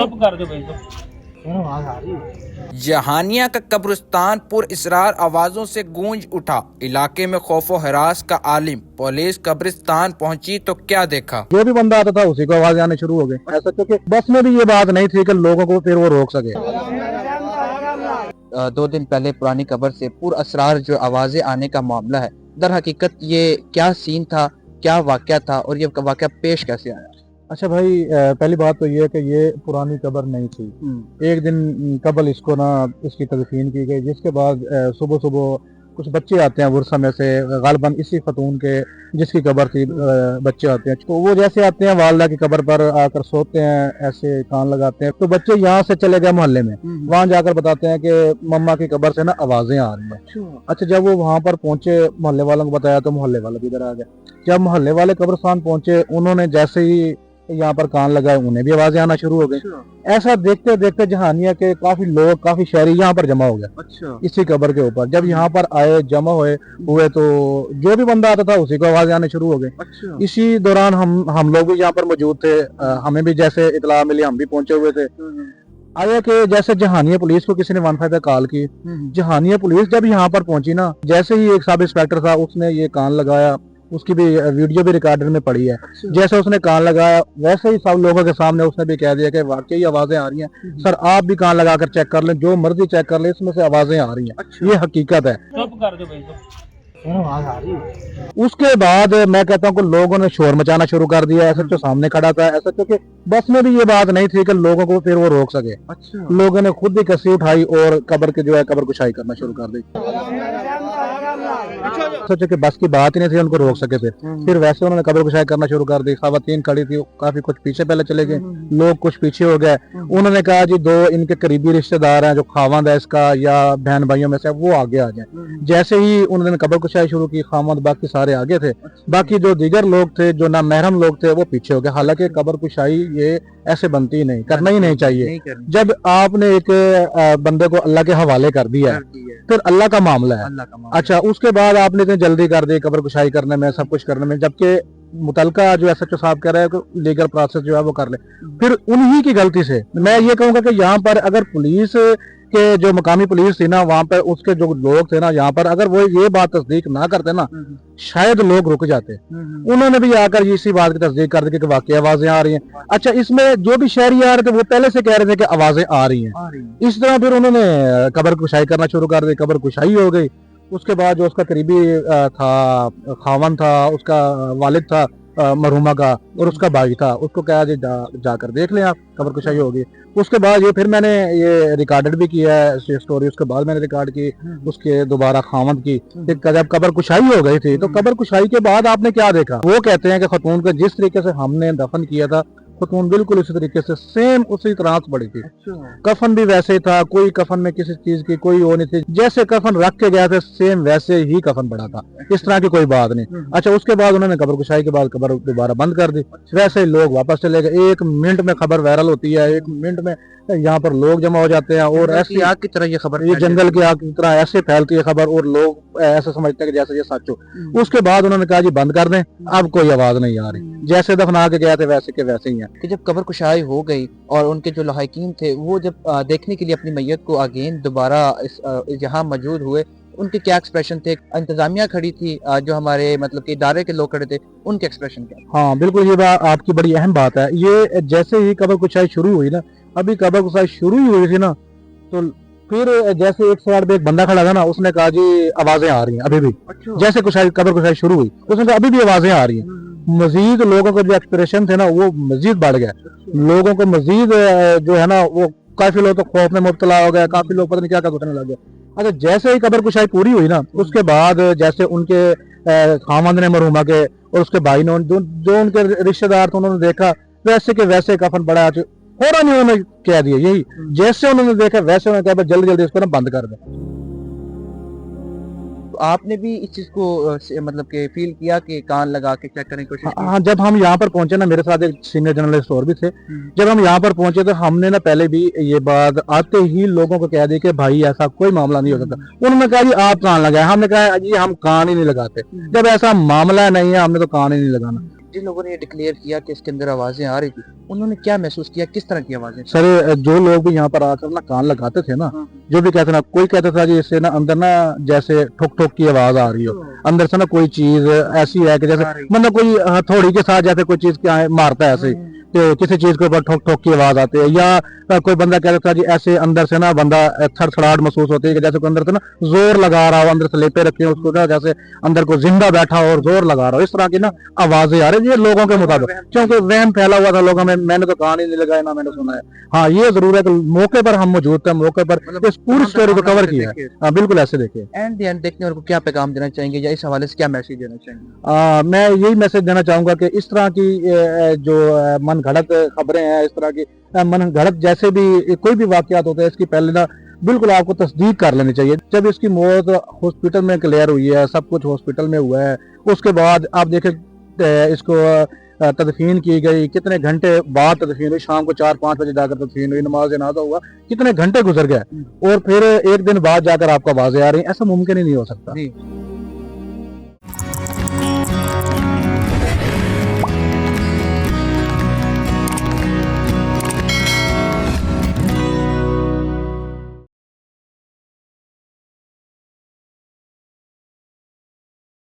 चुप कर दो भाई। जहानिया का कब्रिस्तान पुरअसरार आवाजों से गूंज उठा। इलाके में खौफो हरास का आलिम। पुलिस कब्रिस्तान पहुंची तो क्या देखा। जो भी बंदा आता था उसी को आवाज आने शुरू हो गई। ऐसा क्योंकि बस में भी ये बात नहीं थी कि लोगों को फिर वो रोक सके। 2 दिन पहले पुरानी कब्र से पुरअसरार जो आवाजें आने का मामला है, दर हकीकत ये क्या सीन था, क्या वाकया था और ये वाकया पेश कैसे आया? अच्छा भाई, पहली बात तो ये है कि ये पुरानी कब्र नहीं थी। एक दिन कबल इसको ना इसकी तदफीन की गई, जिसके बाद सुबह सुबह कुछ बच्चे आते हैं वर्षा में से, गालिबन इसी खतून के जिसकी कब्र थी बच्चे आते हैं। तो वो जैसे आते हैं वालदा की कब्र पर आकर सोते हैं, ऐसे कान लगाते हैं। तो बच्चे यहाँ से चले गए मोहल्ले में, वहाँ जाकर बताते हैं कि मम्मा की कब्र से ना आवाजें आ रही हैं। अच्छा, जब वो वहाँ पर पहुंचे, मोहल्ले वालों को बताया तो मोहल्ले वाले भी इधर आ गए। जब मोहल्ले वाले कब्रिस्तान पहुंचे, उन्होंने जैसे ही यहाँ पर कान लगाए, उन्हें भी आवाजें आना शुरू हो गई। ऐसा देखते देखते जहानिया के काफी लोग, काफी शहरी यहाँ पर जमा हो गए इसी कब्र के ऊपर। जब यहाँ पर आए, जमा हुए तो जो भी बंदा आता था उसी को आवाजें आने शुरू हो गई। इसी दौरान हम लोग भी यहाँ पर मौजूद थे। हमें भी जैसे इतला मिली, हम भी पहुंचे हुए थे। आया कि जैसे जहानिया पुलिस को किसी ने 155 पे कॉल की। जहानिया पुलिस जब यहाँ पर पहुंची ना, जैसे ही एक सब इंस्पेक्टर था, उसने ये कान लगाया, उसकी भी वीडियो भी रिकॉर्डर में पड़ी है। जैसे उसने कान लगाया, वैसे ही सब लोगों के सामने उसने भी कह दिया कि वाकई आवाजें आ रही हैं। सर आप भी कान लगाकर चेक कर लें, जो मर्जी चेक कर लें, इसमें से आवाजें आ रही हैं। ये हकीकत है। चुप कर दो भाई। उसके बाद मैं कहता हूँ कि लोगों ने शोर मचाना शुरू कर दिया। ऐसा जो सामने खड़ा था, ऐसा क्योंकि बस में भी ये बात नहीं थी कि लोगों को फिर वो रोक सके। लोगों ने खुद ही कसी उठाई और कब्र के जो है कब्र कुशाई करना शुरू कर दी। सोचे कि बस की बात ही नहीं थी उनको रोक सके। फिर वैसे उन्होंने कब्र कुशाई करना शुरू कर दी। खवातीन खड़ी थी, काफी कुछ पीछे पहले चले गए, लोग कुछ पीछे हो गए। उन्होंने कहा जी 2 इनके करीबी रिश्तेदार हैं, जो खावंद है इसका या बहन भाइयों में से, वो आगे आ जाए। जैसे ही उन्होंने कब्र कुशाई शुरू की, खावंद बाकी सारे आगे थे, बाकी जो दीगर लोग थे, जो ना महरम लोग थे, वो पीछे हो गए। हालांकि कब्र कुशाई ये ऐसे बनती ही नहीं, करना ही नहीं चाहिए। जब आपने एक बंदे को अल्लाह के हवाले कर दिया है, फिर अल्लाह का मामला है। अच्छा, उसके बाद आपने इतनी जल्दी कर दी कब्र कुशाई करने में, सब कुछ करने में, जबकि मुतलका जो एसएचओ साहब कह रहे हैं कि लीगल प्रोसेस जो है वो कर ले। फिर उन्हीं की गलती से मैं ये कहूंगा कि यहाँ पर अगर पुलिस के जो मकामी पुलिस थी ना, वहाँ पर उसके जो लोग थे ना, यहाँ पर अगर वो ये बात तस्दीक ना करते ना, शायद लोग रुक जाते। उन्होंने भी आकर इसी बात की तस्दीक कर दी कि वाकई आवाजें आ रही हैं। अच्छा, इसमें जो भी शहरी आ रहे थे वो पहले से कह रहे थे कि आवाजें आ रही हैं। इस तरह फिर उन्होंने कब्र कुशाई करना शुरू कर दी। कब्र कुशाई हो गई। उसके बाद जो उसका करीबी था, खावन था, उसका वालिद था मरहुमा का, और उसका भाई था, उसको कहा जी जाकर देख लें आप, कब्र कुशाई होगी। उसके बाद ये फिर मैंने ये रिकॉर्डेड भी किया है स्टोरी। उसके बाद मैंने रिकॉर्ड की, उसके दोबारा खावंद की। जब कब्र कुशाई हो गई थी, तो कब्र कुशाई के बाद आपने क्या देखा? वो कहते हैं कि खतून को जिस तरीके से हमने दफन किया था, खतून बिल्कुल उसी तरीके से सेम उसी तरह से पड़ी थी। कफन भी वैसे ही था, कोई कफन में किसी चीज की कोई वो नहीं थी। जैसे कफन रख के गया था, सेम वैसे ही कफन पड़ा था। इस तरह की कोई बात नहीं। अच्छा, उसके बाद उन्होंने कब्र कुशाई के बाद कब्र दोबारा बंद कर दी। वैसे ही लोग वापस चले गए। 1 मिनट में खबर वायरल होती है, 1 मिनट में यहाँ पर लोग जमा हो जाते हैं, और ऐसी आग की तरह ये खबर, ये जंगल की आग की तरह ऐसे फैलती है खबर, और लोग ऐसे समझते हैं कि जैसे ये सच हो। उसके बाद उन्होंने कहा जी बंद कर दें, अब कोई आवाज नहीं आ रही। जैसे दफना के गए थे वैसे के वैसे ही है। कि जब कब्र कुशाई हो गई और उनके जो लाहिकीन थे वो जब देखने के लिए अपनी मैयत को अगेन दोबारा यहाँ मौजूद हुए, उनके क्या एक्सप्रेशन थे? इंतजामिया खड़ी थी, जो हमारे मतलब कि इदारे के लोग खड़े थे, उनके एक्सप्रेशन क्या? हाँ बिल्कुल, ये बात आपकी बड़ी अहम बात है। ये जैसे ही कब्र कुशाई शुरू हुई ना, अभी कब्र कुशाई शुरू ही हुई थी ना, तो फिर जैसे एक साइड पे एक बंदा खड़ा था ना, उसने कहा जी आवाजें आ रही हैं अभी भी। जैसे कब्र कुशाई शुरू हुई, उसने कहा अभी भी आवाजें आ रही हैं। मजीद लोगों के जो एक्सप्रेशन थे ना, वो मजीद बढ़ गया। लोगों को मजीद जो है ना, वो काफी लोग तो खौफ में मुब्तला हो गए, काफी लोग पता नहीं क्या क्या सोचने लग गए। अच्छा, जैसे ही कब्र कुशाई पूरी हुई ना, उसके बाद जैसे उनके खामंद ने मरहुमा के और उसके भाई ने जो उनके रिश्तेदार थे, उन्होंने देखा वैसे के वैसे कफन पड़ा है। फौरन उन्होंने कह दिया, यही जैसे उन्होंने देखा वैसे उन्होंने कहा जल्दी जल्दी इसको ना बंद कर दे। आपने भी इस चीज को मतलब कि फील किया कि कान लगा के चेक करने की कोशिश की? हाँ, जब हम यहाँ पर पहुंचे ना, मेरे साथ एक सीनियर जर्नलिस्ट और भी थे। जब हम यहाँ पर पहुंचे तो हमने ना पहले भी ये बात आते ही लोगों को कह दी कि भाई ऐसा कोई मामला नहीं हो सकता। उन्होंने कहा जी आप कान लगाए। हमने कहा जी हम कान ही नहीं लगाते, जब ऐसा मामला नहीं है हमने तो कान ही नहीं लगाना। जिन लोगों ने ये डिक्लेयर किया कि इसके अंदर आवाजें आ रही थी, उन्होंने क्या महसूस किया, किस तरह की आवाजें? सर जो लोग भी यहाँ पर आकर ना कान लगाते थे ना, जो भी कहते ना, कोई कहता था जी इससे ना अंदर ना जैसे ठोक ठोक की आवाज आ रही हो, अंदर से ना कोई चीज ऐसी है कि जैसे मतलब कोई हथौड़ी के साथ जैसे कोई चीज क्या मारता है ऐसे, तो किसी चीज के ऊपर ठोक ठोक की आवाज आती है, या कोई बंदा कहता था जी ऐसे अंदर से ना बंदा थड़थड़ाहट महसूस होती है कि जैसे कोई अंदर से ना जोर लगा रहा हो, अंदर से लेपे रखे हो उसको ना, जैसे अंदर को जिंदा बैठा हो और जोर लगा रहा हो, इस तरह की ना आवाजें आ रही है, ये लोगों के मुताबिक, क्योंकि वहम फैला हुआ था लोगों में, मैंने तो कान ही नहीं लगाया ना मैंने सुना है। हाँ ये जरूर है कि मौके पर हम मौजूद थे, मौके पर इस पूरी स्टोरी को कवर किया है। हाँ बिल्कुल ऐसे देखिए। एंड एंड देखने वालों को क्या पैगाम देना चाहेंगे या इस हवाले से क्या मैसेज देना चाहेंगे? मैं यही मैसेज देना चाहूंगा कि इस तरह की जो मन घड़त खबरें हैं, इस तरह की मन घड़त जैसे भी कोई भी वाकयात होते हैं, इसकी पहले ना बिल्कुल आपको तस्दीक कर लेनी चाहिए। जब इसकी मौत हॉस्पिटल में क्लियर हुई है, सब कुछ हॉस्पिटल में हुआ है, उसके बाद आप देखें इसको तदफीन की गई, कितने घंटे बाद तदफीन हुई, शाम को 4-5 बजे जाकर तदफीन हुई, नमाज जनाजा हुआ, कितने घंटे गुजर गए और फिर एक दिन बाद जाकर आपको आवाजें आ रही, ऐसा मुमकिन ही नहीं हो सकता।